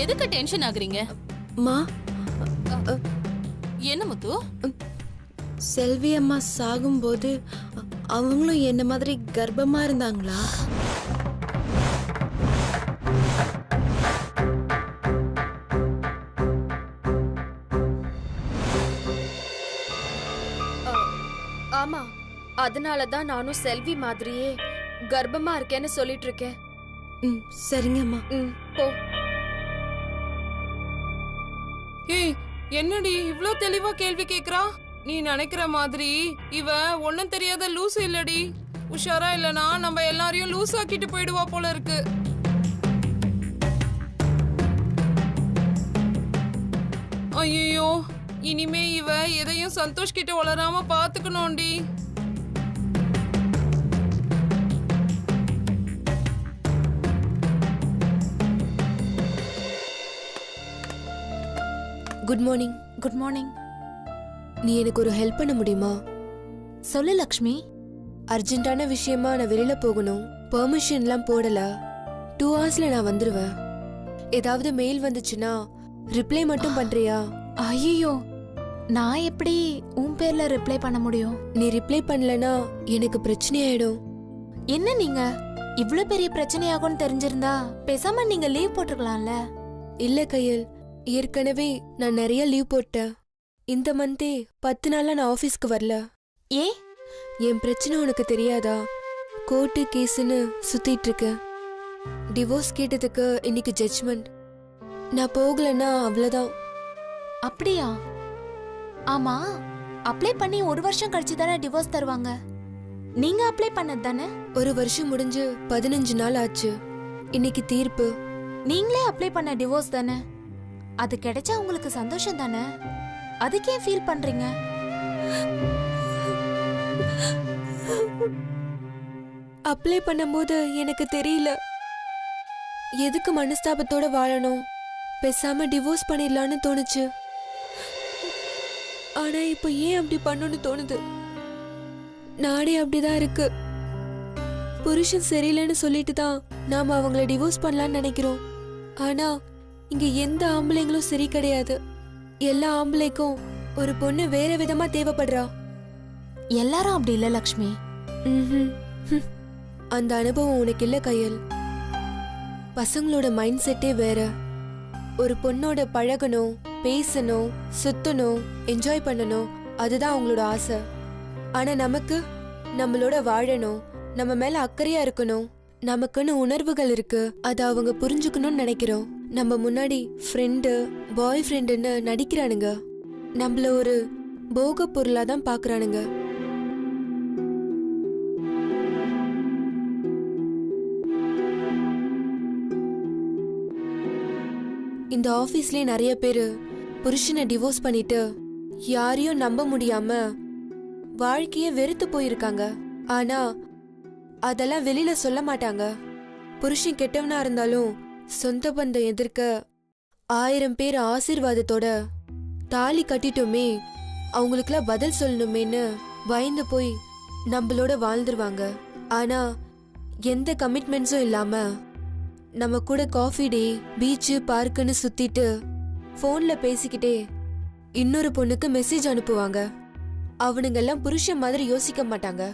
எதுக்கு டென்ஷன் ஆகுறீங்க? மா, என்ன முத்து? செல்வி அம்மா சாகும்போது அவங்களும் என்ன மாதிரி கர்ப்பமா இருந்தாங்களா? ஆமா, அதனாலதான் நானும் செல்வி மாதிரியே கர்ப்பமா இருக்கேன்னு சொல்லிட்டு இருக்கேன். சரிங்கம்மா. போ. ஏய், என்னடி இவ்ளோ தெளிவா கேள்வி கேக்குறா? நீ நினைக்கிற மாதிரி இவ ஒண்ணும் தெரியாத லூசு இல்லடி. உஷாரா இல்லனா நம்ம எல்லாரையும் லூஸ் ஆக்கிட்டு போயிடுவா போல இருக்கு. ஐயோ, இனிமே இவ எதையும் சந்தோஷ் கிட்ட வளராம பாத்துக்கணும்டி. Good morning. Good morning. நீ எனக்கு ஒரு ஹெல்ப் பண்ண முடியுமா? சொல்லு லக்ஷ்மி. அர்ஜென்ட்டான விஷயமா நான் வெளியில போகணும். பெர்மிஷன்லாம் போடல. 2 ஹவர்ஸ்ல நான் வந்துருவேன். ஏதாவது மெயில் வந்துச்சுன்னா ரிப்ளை மட்டும் பண்றியா? ஐயோ, நான் எப்படி உன் பேர்ல ரிப்ளை பண்ண முடியும்? நீ ரிப்ளை பண்ணலனா எனக்கு பிரச்சனை ஆயிடும். என்ன நீங்க இவ்ளோ பெரிய பிரச்சனையாகும்னு தெரிஞ்சிருந்தா பேசாம நீங்க லீவ் போட்டுக்கலாம்ல. இல்ல கையல், ஏற்கனவே நான் நிறைய லீவ் போட்டேன். இந்த மந்தே 10 நாளா நான் ஆபீஸ்க்கு வரல. ஏ, என் பிரச்சனை உனக்கு தெரியாதா? கோர்ட்டு கேஸ்ன்னு சுத்திட்டு இருக்கேன். டிவோர்ஸ் கேட்டதுக்கு இன்னைக்கு ஜட்ஜ்மெண்ட். நான் போகலன்னா அவ்வளவுதான். அப்படியா? ஆமா, அப்ளை பண்ணி 1 வருஷம் கழிச்சு தானே டிவோர்ஸ் தருவாங்க. நீங்க அப்ளை பண்ணது தானே? 1 வருஷம் முடிஞ்சு 15 நாள் ஆச்சு. இன்னைக்கு தீர்ப்பு. நீங்களே அப்ளை பண்ண டிவோர்ஸ் தானே? அது கிடைச்சா உங்களுக்கு சந்தோஷம் தானே? அதுக்கே ஃபீல் பண்றீங்க? அப்ளை பண்ணும்போது எனக்கு தெரியல எதுக்கு மனஸ்தாபத்தோட வாழணும். பேசாம டிவோர்ஸ் பண்ணிடலான்னு தோணுச்சு. ஆனா இப்ப ஏன் அப்படி பண்ணணும்னு தோணுது. நாடே அப்படிதான் இருக்கு. புருஷன் சரியில்லைன்னு சொல்லிட்டு தான் நாம அவங்கள டிவோர்ஸ் பண்ணலான்னு நினைக்கிறோம். ஆனா இங்க எந்த ஆம்பளைங்களும் சரி கிடையாது. எல்லா ஆம்பளைக்கும் ஒரு பொண்ணு வேற விதமா தேவைப்படுறா. எல்லாரும் அப்படி இல்ல லக்ஷ்மி. அந்த அனுபவம் உனக்கு இல்ல கையல். பசங்களோட மைண்ட் செட்டே வேற. ஒரு பொண்ணோட பழகணும், பேசணும், சுத்தணும், என்ஜாய் பண்ணணும், அதுதான் அவங்களோட ஆசை. ஆனா நமக்கு நம்மளோட வாழணும், நம்ம மேல அக்கறையா இருக்கணும், நமக்குன்னு உணர்வுகள் இருக்கு, அதை அவங்க புரிஞ்சுக்கணும்னு நினைக்கிறோம். நம்ம முன்னாடி ஃப்ரெண்டு, பாய் ஃப்ரெண்டுன்னு நடிக்கிறானுங்க. நம்மள ஒரு போக பொருளா தான் பாக்குறானுங்க. இந்த ஆபீஸ்லயே நிறைய பேரு புருஷனை டிவோர்ஸ் பண்ணிட்டு யாரையும் நம்ப முடியாம வாழ்க்கைய வெறுத்து போயிருக்காங்க. ஆனா அதெல்லாம் வெளியில சொல்ல மாட்டாங்க. புருஷன் கெட்டவனா இருந்தாலும் சொந்த பந்தம் எதிர்க்க 1000 பேர் ஆசீர்வாதத்தோட தாலி கட்டிட்டோமே, அவங்களுக்குலாம் பதில் சொல்லணுமேன்னு பயந்து போய் நம்மளோட வாழ்ந்துருவாங்க. ஆனா எந்த கமிட்மெண்ட்ஸும் இல்லாம நம்ம கூட காஃபி டே, பீச்சு, பார்க்குன்னு சுத்திட்டு போன்ல பேசிக்கிட்டே இன்னொரு பொண்ணுக்கு மெசேஜ் அனுப்புவாங்க. அவனுங்கெல்லாம் புருஷன் மாதிரி யோசிக்க மாட்டாங்க.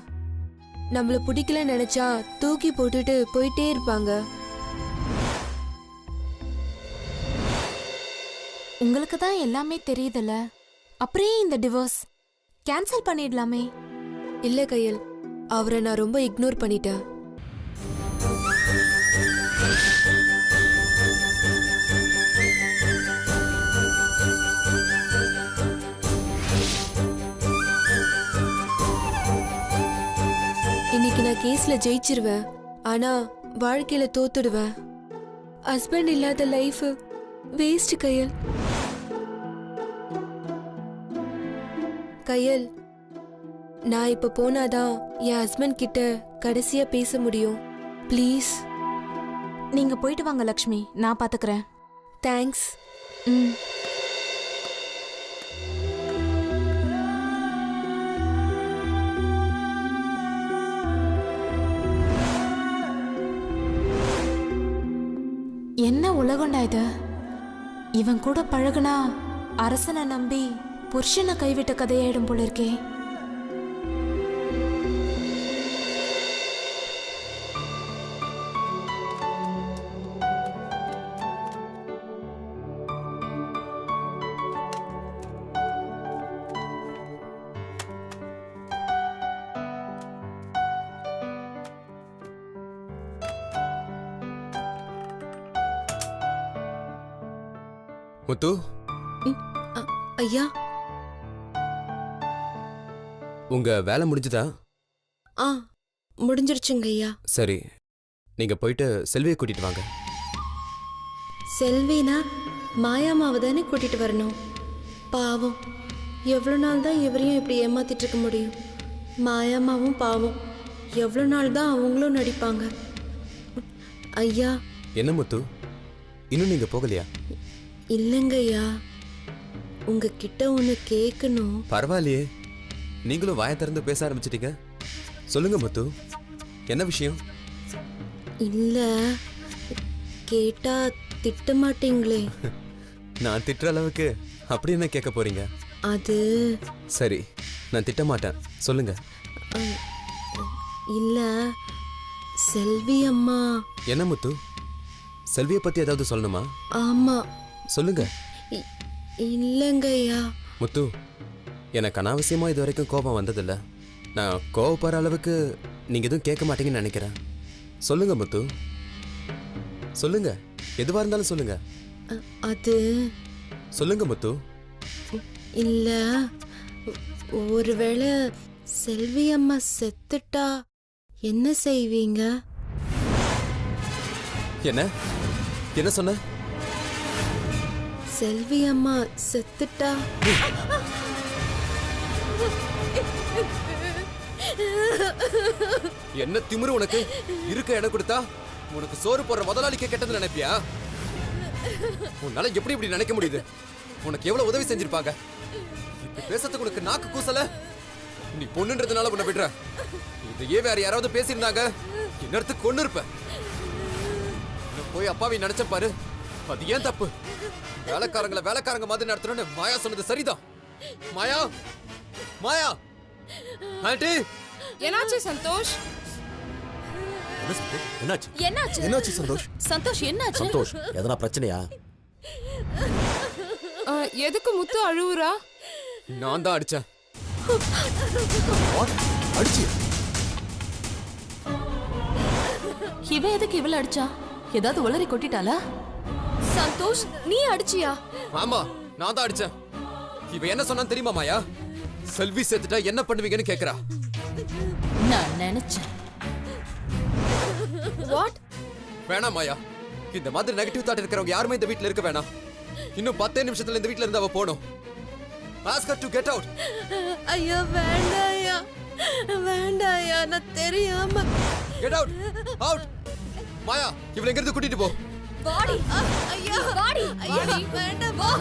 நம்மள பிடிக்கல நினைச்சா தூக்கி போட்டுட்டு போயிட்டே இருப்பாங்க. உங்களுக்கு தான் எல்லாமே தெரியுதுல, அப்படியே இந்த டிவோர்ஸ் கேன்சல் பண்ணிடலாமே. இல்ல கையல், அவரை நான் ரொம்ப இக்னோர் பண்ணிட்டேன். இன்னைக்கு நான் கேஸ்ல ஜெயிச்சிருவேன், ஆனா வாழ்க்கையில தோத்துடுவேன். ஹஸ்பண்ட் இல்லாத லைஃப் வேஸ்ட் கையல். கையல், நான் இப்ப போனாதான் என் ஹஸ்பண்ட் கிட்ட கடைசியா பேச முடியும். ப்ளீஸ். நீங்க போயிட்டு வாங்க லக்ஷ்மி, நான் பாத்துக்கிறேன். தேங்க்ஸ். என்ன உலகண்டா இது? இவன் கூட பழகுனா அரசனை நம்பி புருஷனை கைவிட்ட கதையாயிடும் போல இருக்கே. முத்து, ஐயா. உங்க வேலை முடிஞ்சுதா? ஆ, முடிஞ்சிருச்சுங்க ஐயா. சரி, நீங்க போயிட்டு செல்வியை கூட்டிட்டு வாங்க. செல்வினா மாயாமாவை தானே கூட்டிட்டு வரணும். பாவம், எவ்வளோ நாள் தான் இவரையும் இப்படி ஏமாத்திட்டு இருக்க முடியும்? மாயாமாவும் பாவம், எவ்வளோ நாள் தான் அவங்களும் நடிப்பாங்க. ஐயா. என்ன முத்து, இன்னும் நீங்க போகலையா? இல்லைங்க ஐயா, உங்ககிட்ட ஒன்று கேட்கணும். பரவாயில்லையே, நீங்களும் வாயை திறந்து பேச ஆரம்பிச்சிட்டீங்க. சொல்லுங்க முத்து, என்ன விஷயம்? இல்ல, கேட்டா திட்ட மாட்டீங்களே. நான் திட்டுற அளவுக்கு அப்படி என்ன கேட்க போறீங்க? அது சரி, நான் திட்ட மாட்டேன், சொல்லுங்க. இல்ல, செல்வி அம்மா. என்ன முத்து, செல்வியை பத்தி ஏதாவது சொல்லணுமா? ஆமா. சொல்லுங்க. இல்லைங்க ஐயா. முத்து, எனக்கு அனாவசியமா இது வரைக்கும் கோபம் வந்ததில்ல. நான் கோபப்படுற அளவுக்கு நீங்க எதுவும் கேட்க மாட்டீங்கன்னு நினைக்கிறேன். சொல்லுங்க முத்து, சொல்லுங்க, எதுவா இருந்தாலும் சொல்லுங்க. அது சொல்லுங்க முத்து. இல்ல, ஒருவேளை செல்வி அம்மா செத்துட்டா என்ன செய்வீங்க? என்ன என்ன சொன்ன? செல்வி அம்மா செத்துட்டா என்ன திமிரு உனக்கு? இருக்க இடம் கொடுத்தா உனக்கு சோறு போடுற முதலாளிக்கு கெட்டது நினைப்பியா? உன்னால எப்படி இப்படி நினைக்க முடியுது? உனக்கு எவ்வளவு உதவி செஞ்சிருப்பாங்க. இப்ப பேசத்துக்கு உனக்கு நாக்கு கூசல. நீ பொண்ணுன்றதுனால உன்னை விடுற. இதையே வேற யாராவது பேசியிருந்தாங்க இன்னொருத்துக்கு கொண்டு இருப்ப. போய் அப்பாவை நினைச்ச பாரு, அது ஏன் தப்பு? வேலைக்காரங்களை வேலைக்காரங்க மாதிரி நடத்தணும்னு மாயா சொன்னது சரிதான். மாயா, மாயா, ஆண்டி. என்னாச்சு சந்தோஷ்? என்னாச்சு? என்னாச்சு? என்னாச்சு சந்தோஷ்? சந்தோஷ் என்னாச்சு? சந்தோஷ், எதனா பிரச்சனையா? எதுக்கு முத்து அழுவுறா? நான் தான் அடிச்சேன். அடிச்சு? இவ எதுக்கு இவள அடிச்சா? ஏதாவது உளறி கொட்டிட்டாளா? சந்தோஷ், நீ அடிச்சியா? ஆமா, நான் தான் அடிச்சேன். இவ என்ன சொன்னான்னு தெரியுமா மாயா? செல்வி சேர்த்துட்டா என்ன பண்ணுவீங்கன்னு கேக்குறா. நான் நினைச்சேன். வாட்? வேணாம் மாயா, இந்த மாதிரி நெகட்டிவ் தாட் இருக்கிறவங்க யாருமே இந்த வீட்ல இருக்க வேணாம். இன்னும் 10 நிமிஷத்துல இந்த வீட்ல இருந்து அவ போணும். Ask her to get out. ஐயா, வேண்டாம் ஐயா, வேண்டாம் ஐயா, நான் தெரியாம. Get out, out. மாயா, இவளை எங்க இருந்து கூட்டிட்டு போ. வாடி. ஐயா, வாடி. ஐயா, வேண்டாம், வா.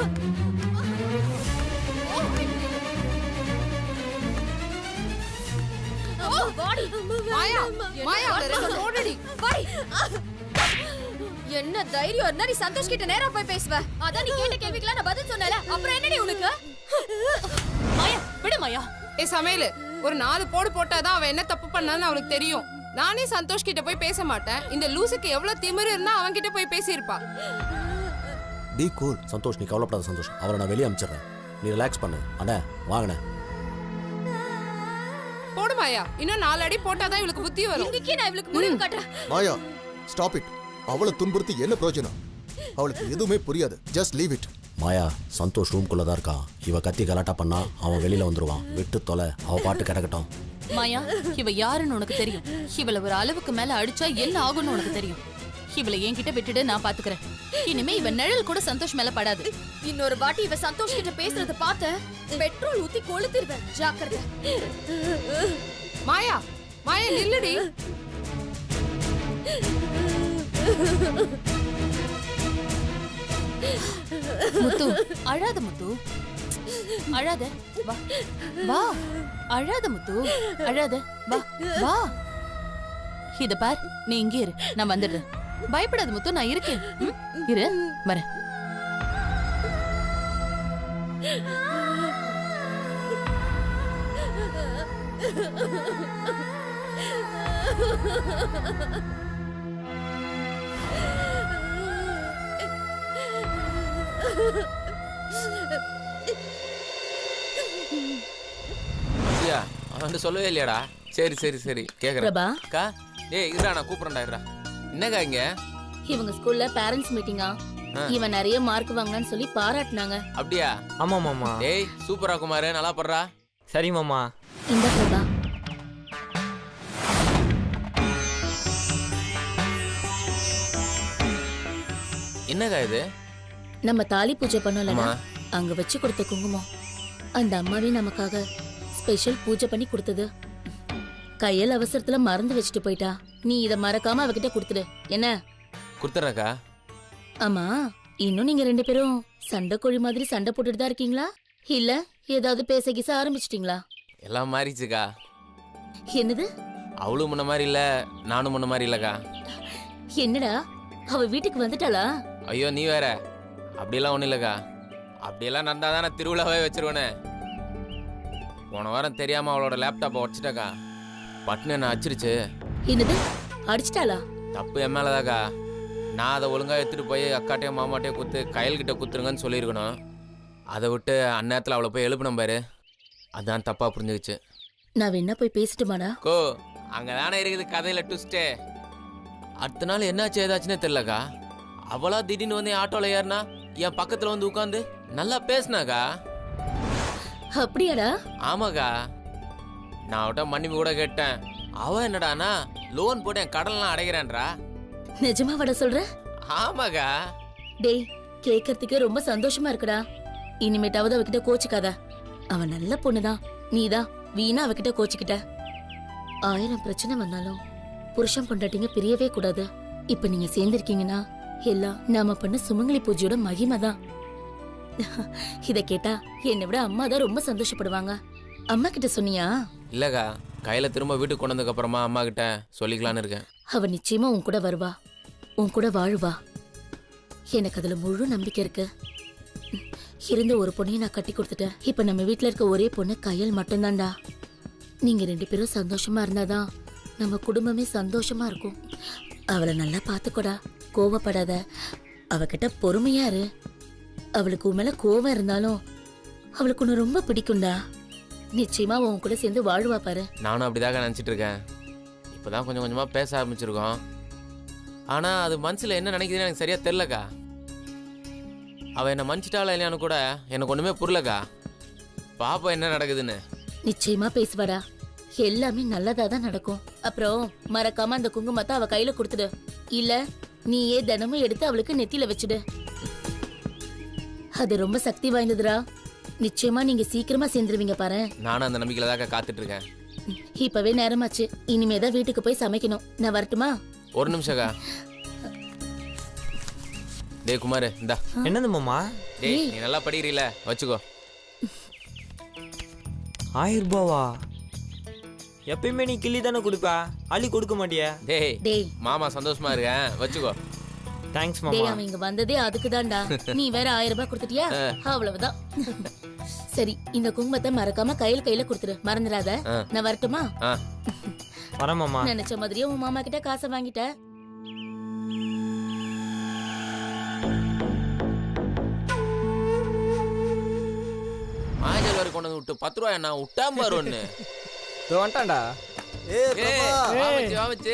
வாடி. மாயா, மாயா, அவளை ரெண்டு ஓடடி. வாடி. என்ன தைரியம் இருந்தா நீ சந்தோஷ் கிட்ட நேரா போய் பேசுவ? அதான் நீ கேட்ட கேள்விக்கெல்லாம் நான் பதில் சொன்னல. அப்புறம் என்னடி உனக்கு? மாயா, விடு மாயா. சமையல் ஒரு 4 போடு போட்டாதான் அவன் என்ன தப்பு பண்ணான்னு அவளுக்கு தெரியும். நானே சந்தோஷ் கிட்ட போய் பேச மாட்டேன். இந்த லூசுக்கு எவ்வளவு திமிரு இருந்தா அவன் கிட்ட போய் பேசியிருப்பா. Be cool. சந்தோஷ், நீ கவலைப்படாத சந்தோஷ். அவரை நான் வெளியே அனுப்பிச்சிடுறேன். நீ ரிலாக்ஸ் பண்ணு. அண்ணா வாங்கண்ணே. போடு மாயா, இன்னும் 4 அடி போட்டாதான் இவளுக்கு புத்தி வரும். இதுக்கே நான் இவளுக்கு முடிவு காட்டுறேன். Maya, stop it. அவளை துன்புறுத்தி என்ன பிரயோஜனம்? அவளுக்கு எதுவுமே புரியாது. Just leave it. Maya, Santosh ரூம்குள்ள தான் இருக்கான். இவ கத்தி கலாட்டா பண்ணா அவன் வெளியில வந்துருவான். விட்டு தொலை, அவ பாட்டு கிடக்கட்டும். மாயா, இவ யாருன்னு உனக்கு தெரியும். இவள ஒரு அளவுக்கு மேல அடிச்சா என்ன ஆகும்னு உனக்கு தெரியும். இவளை என்கிட்ட விட்டுட்டு நான் பாத்துக்கிறேன். இனிமே இவ நிழல் கூட சந்தோஷ் மேல படாது. இன்னொரு வாட்டி இவ சந்தோஷ் கிட்ட பேசுறத பார்த்த பெட்ரோல் ஊத்தி கொளுத்திடுவேன். ஜாக்கிரதை. மாயா, மாயா நில்லுடி. முத்து, அழாத முத்து, அழாத. வா வா, அழாத முத்து, அழாத. வா வா. இத பார், நீ இங்கே இரு, நான் வந்துடுறேன். பயப்படாத முத்து, நான் இருக்கேன். இரு, வரேன். ஐயா அவன் சொல்லவே இல்லையாடா? சரி சரி சரி கேக்குறேன். பிரபா அக்கா டேய் இருடா நான் கூப்பிடுறேன்டா இருடா. என்னக்கா இங்க? இவங்க ஸ்கூல்ல பேரண்ட்ஸ் மீட்டிங்கா, இவன் நிறைய மார்க் வாங்கினான்னு சொல்லி பாராட்டினாங்க. அப்படியா? ஆமா மாமா. டேய் சூப்பரா குமார், நல்லா படுறா. சரி மாமா. இந்த பிரபா என்னக்கா இது? நம்ம தாலி பூஜை பண்ணோம்ல, அங்க வச்சு கொடுத்த குங்குமம். அந்த அம்மாவே நமக்காக ஸ்பெஷல் பூஜை பண்ணி கொடுத்தது. கையில் அவசரத்துல மறந்து வச்சுட்டு போயிட்டா. நீ இத மறக்காம அவகிட்ட கொடுத்துடு. என்ன? கொடுத்துறேன்க்கா. ஆமா, இன்னும் நீங்க 2 பேரும் சண்டை கோழி மாதிரி சண்டை போட்டுட்டு தான் இருக்கீங்களா? இல்ல ஏதாவது பேச கீச ஆரம்பிச்சிட்டீங்களா? எல்லாம் மாறிச்சுக்கா. என்னது? அவளும் முன்ன மாதிரி இல்ல, நானும் முன்ன மாதிரி இல்லக்கா. என்னடா அவ வீட்டுக்கு வந்துட்டாளா? ஐயோ நீ வேற. அப்படியெல்லாம் ஒன்றும் இல்லைக்கா. அப்படியெல்லாம் நடந்தாதான் நான் திருவிழாவே வச்சிருவேனே. போன வாரம் தெரியாம அவளோட லேப்டாப்பை உடச்சிட்டாக்கா. பட்டுன்னு என்ன அடிச்சிருச்சு. என்னது? அடிச்சிட்டாளா? தப்பு என் மேலதாக்கா. நான் அதை ஒழுங்கா எடுத்துட்டு போய் அக்காட்டையும் மாமாட்டையும் குத்து கையல்கிட்ட குத்துருங்கன்னு சொல்லியிருக்கணும். அதை விட்டு அந்நேரத்தில் அவளை போய் எழுப்பினோம் பாரு, அதான் தப்பா புரிஞ்சுக்கிச்சு. நான் வேணா போய் பேசிட்டுமாடா? கோ அங்கதானே இருக்குது கதையில ட்விஸ்டே. அடுத்த நாள் என்னாச்சு ஏதாச்சுன்னே தெரியலக்கா. அவளா திடீர்னு வந்து ஆட்டோல ஏறினா என் பக்கத்துல வந்து உட்காந்து நல்லா பேசினாக்கா. அப்படியாடா? ஆமாக்கா. நான் அவட்ட மன்னிப்பு கூட கேட்டேன். அவ என்னடானா லோன் போட்டு என் கடன்லாம் அடைக்கிறேன்றா. நிஜமா வட சொல்ற? ஆமாக்கா. டேய் கேட்கறதுக்கு ரொம்ப சந்தோஷமா இருக்குடா. இனிமேட்டாவது அவகிட்ட கோச்சிக்காத. அவன் நல்ல பொண்ணுதான். நீதான் வீணா அவகிட்ட கோச்சிக்கிட்ட. 1000 பிரச்சனை வந்தாலும் புருஷன் பொண்டாட்டிங்க பிரியவே கூடாது. இப்ப நீங்க சேர்ந்திருக்கீங்கன்னா எல்லாம் நாம பண்ண சுமங்கலி பூஜையோட மகிமை தான். இத கேட்டா என்னை விட அம்மா தான் ரொம்ப சந்தோஷப்படுவாங்க. அம்மா கிட்ட சொன்னியா? இல்லக்கா, கையில திரும்ப வீட்டுக்கு கொண்டு வந்ததுக்கு அப்புறமா அம்மா கிட்ட சொல்லிக்கலான்னு இருக்கேன். அவ நிச்சயமா உன் கூட வருவா, உன் கூட வாழுவா. எனக்கு அதுல முழு நம்பிக்கை இருக்கு. இருந்த ஒரு பொண்ணையும் நான் கட்டி கொடுத்துட்டேன். இப்ப நம்ம வீட்டுல இருக்க ஒரே பொண்ணு கையல் மட்டும்தான்டா. நீங்க 2 பேரும் சந்தோஷமா இருந்தாதான் நம்ம குடும்பமே சந்தோஷமா இருக்கும். அவளை நல்லா பாத்துக்கோடா, கோவப்படாத. அவகிட்ட பொறுமையா இரு. அவளுக்கு உன் மேல கோவம் இருந்தாலும் அவளுக்கு உன்னை ரொம்ப பிடிக்கும்டா. நிச்சயமா உன் கூட சேர்ந்து வாழுவா பாரு. நானும் அப்படிதாக நினைச்சிட்டு இருக்கேன். இப்பதான் கொஞ்சம் கொஞ்சமா பேச ஆரம்பிச்சிருக்கோம். ஆனா அது மனசுல என்ன நினைக்குதுன்னு எனக்கு சரியா தெரியலக்கா. அவ என்ன மன்னிச்சிட்டாளா இல்லையான்னு கூட எனக்கு ஒண்ணுமே புரியலக்கா. பாப்பா என்ன நடக்குதுன்னு. நிச்சயமா பேசுவாடா. எல்லாமே நல்லதா தான் நடக்கும். அப்புறம் மறக்காம அந்த குங்குமத்தை அவ கையில கொடுத்துடு. இல்ல நீயே தினமும் எடுத்து அவளுக்கு நெத்தியில வச்சுடு. அது ரொம்ப சக்தி வாய்ந்ததுடா. நிச்சயமா நீங்க சீக்கிரமா சேர்ந்துருவீங்க பாரு. நானும் அந்த நம்பிக்கையில தான் காத்துட்டு இருக்கேன். இப்பவே நேரமாச்சு. இனிமேதான் வீட்டுக்கு போய் சமைக்கணும். நான் வரட்டுமா? ஒரு நிமிஷக்கா. டேய் குமார் இந்தா. என்னது மாமா? டேய் நீ நல்லா படிக்கிறீல, வச்சுக்கோ. 1000 ரூபாவா? எப்பயுமே நீ கிள்ளி தானே கொடுப்பா, அள்ளி கொடுக்க மாட்டியா? டேய் மாமா சந்தோஷமா இருக்கேன், வச்சுக்கோ. தேங்க்ஸ் டேய் மாமா. அவன் இங்க வந்ததே அதுக்குதான்டா. நீ வேற 1000 ரூபாய் கொடுத்துட்டியா? அவ்வளவுதான். சரி இந்த குங்குமத்தை மறக்காம கையில கொடுத்துரு, மறந்துடாத. நான் வரட்டுமா? வரேன் மாமா. நினைச்ச மாதிரியே உன் மாமா கிட்ட காசை வாங்கிட்ட. மாஜல் வரை கொண்டு வந்து விட்டு 10 ரூபாய் என்ன விட்டாம பாரு ஒண்ணு. வந்துட்டான்டா.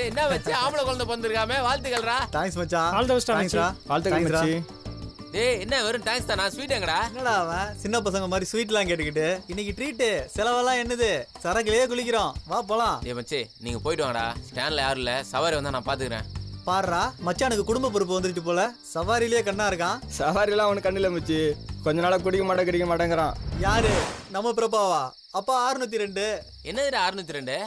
என்ன வச்சு ஆம்பளை குழந்தை பிறந்திருக்காமே, வாழ்த்துக்கள்ரா. தேங்க்ஸ் மச்சான். ஆல் தி பெஸ்ட் மச்சான். வாழ்த்துக்கள் மச்சி. டேய் என்ன வெறும் தேங்க்ஸ் தானா? ஸ்வீட் எங்கடா? என்னடா அவன் சின்ன பசங்க மாதிரி ஸ்வீட்லாம் கேட்டுக்கிட்டு. இன்னைக்கு ட்ரீட், செலவெல்லாம் என்னது? சரக்குலயே குளிக்கிறோம். வா போலாம். டேய் மச்சி நீங்க போயிட்டு வாங்கடா. ஸ்டாண்ட்ல யாரும் இல்ல, சவாரி வந்தா நான் பாத்துக்கிறேன். பாருடா மச்சானுக்கு குடும்ப பொறுப்பு வந்துருச்சு போல. சவாரிலேயே கண்ணா இருக்கான். சவாரிலாம் அவனுக்கு கண்ணில் மிச்சு. கொஞ்ச நாளா குடிக்க மாட்டேங்கிறான். யாரு? நம்ம பிரபாவா? அப்பா 602. என்னதுடா 602?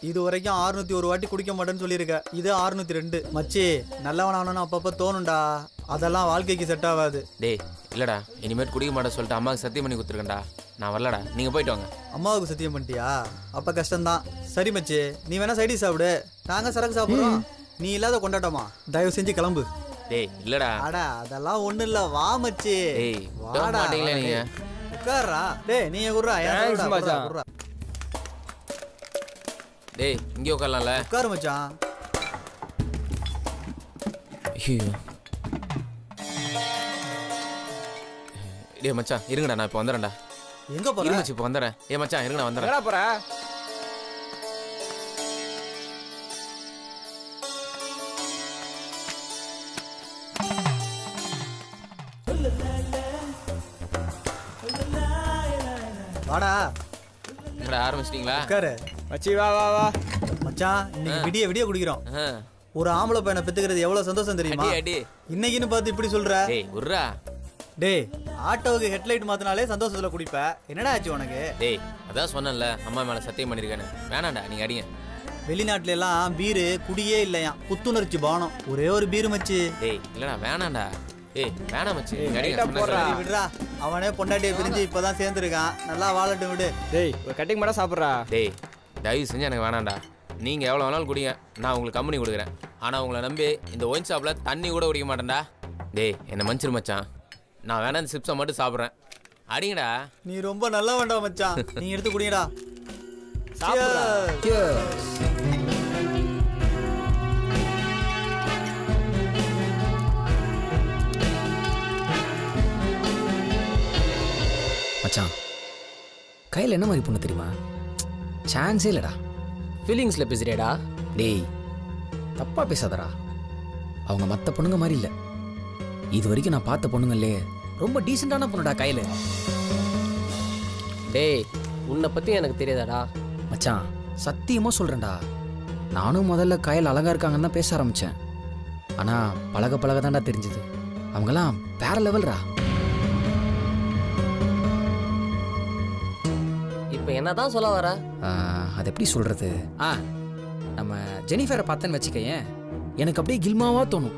இது வரைக்கும் 601 வாட்டி குடிக்க மாட்டேன்னு சொல்லியிருக்க. இது 602. மச்சி நல்லவனானு அப்பப்ப தோணும்டா. அதெல்லாம் வாழ்க்கைக்கு செட் ஆகாது. டேய் இல்லடா, இனிமேல் குடிக்க மாட்டேன்னு சொல்லிட்டு அம்மாவுக்கு சத்தியம் பண்ணி கொடுத்துருக்கேன்டா. நான் வரலடா, நீங்க போயிட்டு வாங்க. அம்மாவுக்கு சத்தியம் பண்ணிட்டியா? அப்ப கஷ்டம்தான். சரி மச்சி, நீ வேணா சைடி சாப்பிடு, நாங்க சரக்கு சாப்பிடுறோம். நீ இல்லாத கொண்டாட்டமா? தயவு செஞ்சு கிளம்பு. டேய் இல்லடா. அட அதெல்லாம் ஒண்ணு இல்ல, வா மச்சி. டேய் வாடா மாட்டீங்களா நீங்க? உட்கார்றா. டேய் நீ குர்றா. Thanks மச்சான். குர்றா. டேய் இங்கே உட்காரலாம்ல. உட்காரு மச்சான். ஐயோ. டேய் மச்சான் இருங்கடா, நான் இப்போ வந்துடுறேன்டா. எங்க போற? இருங்க இப்போ வந்துடுறேன். மச்சான் இருங்க, நான் வந்துடுறேன். எங்கடா போற? வாடா. என்னடா ஆரம்பிச்சிட்டீங்களா? உட்காரு. மச்சி வா வா வா. மச்சான் இன்னைக்கு விடிய விடிய குடிக்கிறோம். ஆ. ஒரு ஆம்பளை பையனை பெத்துக்கிறது எவ்வளவு சந்தோஷம் தெரியுமா? அடி அடி. இன்னைக்குன்னு பார்த்து இப்படி சொல்ற? டேய் உர்ரா. டேய் ஆட்டோவுக்கு ஹெட்லைட் மாத்தினாலே சந்தோஷத்துல குடிப்ப. என்னடா ஆச்சு உனக்கு? டேய் அதான் சொன்னேன்ல, அம்மா மேல சத்தியம் பண்ணிருக்கேன்னு. வேணாண்டா நீங்க அடிங்க. வெளிநாட்டுல எல்லாம் பீரு குடியே இல்லையா, புத்துணர்ச்சி பானம். ஒரே ஒரு பீரு மச்சி. டேய் இல்லடா வேணாண்டா. ஏய் வேணாம் மச்சி, நீங்க அடிங்க. லைட்டா போடுறா. சரி, விடுறா. அவனே பொண்டாட்டியை பிரிஞ்சு இப்பதான் சேர்ந்துருக்கான். நல்லா வாழட்டும் விடு. டேய் ஒரு கட்டிங் மட்டும் சாப்பிட்றா. டேய் தயவு செஞ்சு எனக்கு வேணாண்டா. நீங்க எவ்வளோ வேணாலும் குடிங்க, நான் உங்களுக்கு கம்பெனி கொடுக்குறேன். ஆனால் உங்களை நம்பி இந்த ஒயின் ஷாப்பில் தண்ணி கூட குடிக்க மாட்டேன்டா. டேய் என்னை மன்னிச்சிரு மச்சான், நான் வேணா இந்த சிப்ஸை மட்டும் சாப்பிட்றேன். அடிங்கடா. நீ ரொம்ப நல்லா வேண்டாம் மச்சான். நீ எடுத்து குடிங்கடா. சாப்பிட்றா. மச்சான் கையில் என்ன மாதிரி பொண்ணு தெரியுமா? சான்ஸே இல்லைடா. ஃபீலிங்ஸில் பேசுறியாடா? டேய் தப்பாக பேசாதடா. அவங்க மற்ற பொண்ணுங்க மாதிரி இல்லை. இது வரைக்கும் நான் பார்த்த பொண்ணுங்களே ரொம்ப டீசெண்டான பொண்ணுடா கையில். டேய் உன்னை பற்றி எனக்கு தெரியாதாடா? மச்சான் சத்தியமாக சொல்கிறேன்டா. நானும் முதல்ல கையில் அழகாக இருக்காங்கன்னு தான் பேச ஆரம்பித்தேன். ஆனால் பழக பழக தான்டா தெரிஞ்சுது அவங்களாம் வேற லெவல்ரா. இப்போ என்ன தான் சொல்ல வர? அது எப்படி சொல்கிறது? நம்ம ஜெனிஃபரை பார்த்தேன்னு வச்சுக்கேன், எனக்கு அப்படியே கில்மாவாக தோணும்.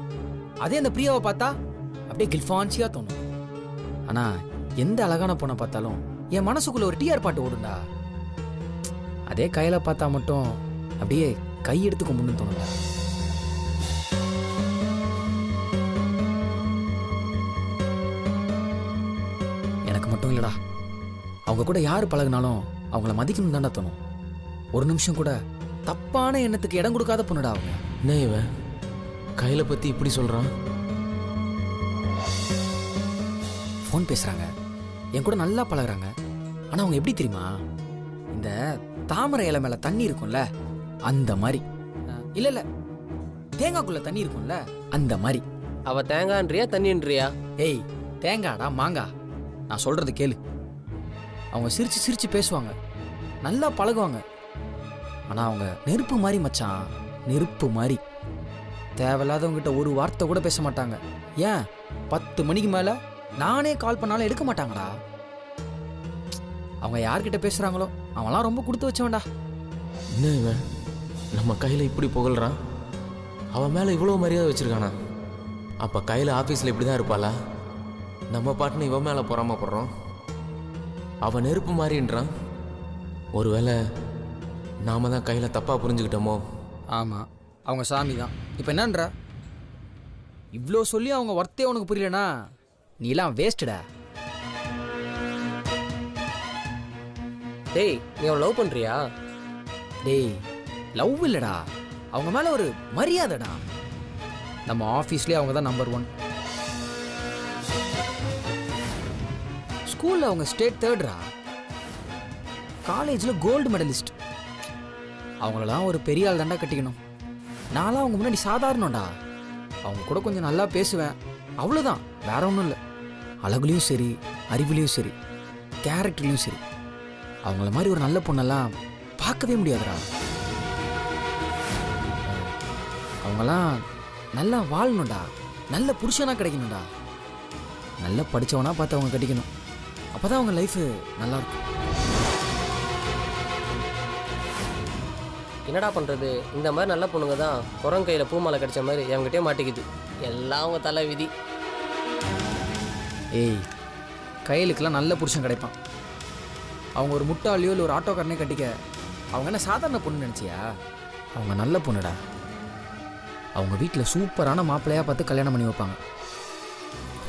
அதே அந்த பிரியாவை பார்த்தா அப்படியே கில்ஃபான்சியாக தோணும். ஆனால் எந்த அழகான பொண்ணை பார்த்தாலும் என் மனசுக்குள்ளே ஒரு டிஆர் பாட்டு ஓடுண்டா. அதே கையில் பார்த்தா மட்டும் அப்படியே கையெடுத்து கும்பிடுன்னு தோணுண்டா. எனக்கு மட்டும் இல்லைடா, அவங்க கூட யார் பழகினாலும் அவங்கள மதிக்கணும் தாண்டா தோணும். ஒரு நிமிஷம் கூட தப்பான எண்ணத்துக்கு இடம் கொடுக்காத பொண்ணுடா அவங்க. என்ன இவன் கையில் பற்றி இப்படி சொல்கிறான்? ஃபோன் பேசுகிறாங்க, என் கூட நல்லா பழகுறாங்க. ஆனால் அவங்க எப்படி தெரியுமா? இந்த தாமரை இலை மேலே தண்ணி இருக்கும்ல அந்த மாதிரி. இல்லை இல்லை தேங்காய்க்குள்ளே தண்ணி இருக்கும்ல அந்த மாதிரி. அவள் தேங்காய்ன்றியா தண்ணின்றியா? ஏய் தேங்காடா மாங்கா. நான் சொல்கிறது கேளு. அவங்க சிரித்து சிரித்து பேசுவாங்க, நல்லா பழகுவாங்க. ஆனால் அவங்க நெருப்பு மாதிரி மச்சான், நெருப்பு மாதிரி. தேவையில்லாதவங்ககிட்ட ஒரு வார்த்தை கூட பேச மாட்டாங்க. ஏன் 10 மணிக்கு மேலே நானே கால் பண்ணாலும் எடுக்க மாட்டாங்கடா. அவங்க யார்கிட்ட பேசுகிறாங்களோ அவன்லாம் ரொம்ப கொடுத்து வச்சவன்டா. என்ன இவன் நம்ம கையில் இப்படி புகழ்றான்? அவன் மேலே இவ்வளோ மரியாதை வச்சுருக்கானா? அப்போ கையில் ஆஃபீஸில் இப்படி தான் இருப்பாளா? நம்ம பாட்டுன்னு இவன் மேலே பொறாமப்படுறோம். அவன் நெருப்பு மாதிரின்றான். ஒருவேளை நாம தான் கையில் தப்பாக புரிஞ்சுக்கிட்டோமோ? ஆமாம் அவங்க சாமி தான். இப்போ என்னன்றா? இவ்வளோ சொல்லி அவங்க ஒர்த்தே உனக்கு புரியலனா நீலாம் வேஸ்ட்டுடா. டேய் நீ அவளை லவ் பண்ணுறியா? டேய் லவ் இல்லைடா, அவங்க மேலே ஒரு மரியாதைடா. நம்ம ஆஃபீஸ்லேயே அவங்க தான் நம்பர் 1. ஸ்கூலில் அவங்க ஸ்டேட் 3rd. காலேஜில் கோல்டு மெடலிஸ்ட். அவங்களெல்லாம் ஒரு பெரிய ஆள் தாண்டா கட்டிக்கணும். நான்லாம் அவங்க முன்னாடி சாதாரணம்டா. அவங்க கூட கொஞ்சம் நல்லா பேசுவேன், அவ்வளோதான், வேற ஒன்றும் இல்லை. அழகுலையும் சரி, அறிவுலையும் சரி, கேரக்டர்லையும் சரி, அவங்கள மாதிரி ஒரு நல்ல பொண்ணெல்லாம் பார்க்கவே முடியாதுடா. அவங்களாம் நல்லா வாழணும்டா, நல்ல புருஷனாக கிடைக்கணும்டா, நல்லா படித்தவனா பார்த்து அவங்க கட்டிக்கணும். அப்போ தான் அவங்க லைஃபு நல்லாயிருக்கும். என்னடா பண்ணுறது? இந்த மாதிரி நல்ல பொண்ணுங்க தான் குரங்கு கையில் பூமாலை கிடைச்ச மாதிரி என்கிட்டயே மாட்டிக்குது. எல்லாம் அவங்க தலை விதி. ஏய் கையிலுக்கெல்லாம் நல்ல புருஷன் கிடைப்பான். அவங்க ஒரு முட்டாளியோ இல்லை ஒரு ஆட்டோக்காரனே கட்டிக்க அவங்க என்ன சாதாரண பொண்ணு நினச்சியா? அவங்க நல்ல பொண்ணுடா. அவங்க வீட்டில் சூப்பரான மாப்பிள்ளையாக பார்த்து கல்யாணம் பண்ணி வைப்பாங்க.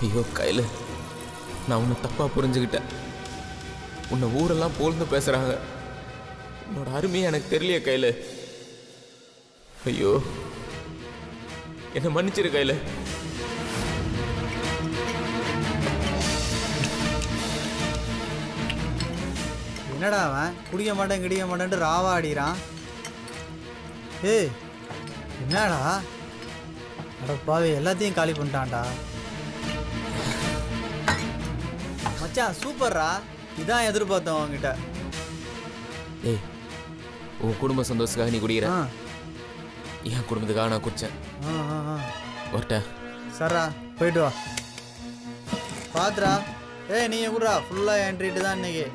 ஐயோ கையில் நான் உன்னை தப்பாக புரிஞ்சுக்கிட்டேன். உன்னை ஊரெல்லாம் போல்ந்து பேசுறாங்க. உன்னோட அருமையை எனக்கு தெரியலையே கையில. ஐயோ, என்ன மன்னிச்சிரு கையில. என்னடா அவன் குடிக்க மாட்டேன் கிடிக்க மாட்டேன்ட்டு ராவா அடிக்கிறான். ஏய் என்னடா அடப்பாவே எல்லாத்தையும் காலி பண்ணிட்டான்டா. மச்சான் சூப்பர்ரா, இதான் எதிர்பார்த்தோம் அவங்ககிட்ட. ஏய், உன் குடும்ப சந்தோஷத்துக்காக நீ குடிக்கிற, என் குடும்பத்துக்காக நான் குடிச்சேன். வரட்டா? சரா போயிட்டு வா. பாத்துரா. ஏய் நீ எப்படா ஃபுல்லாக என் ட்ரீட்டு தான் இன்னைக்கு.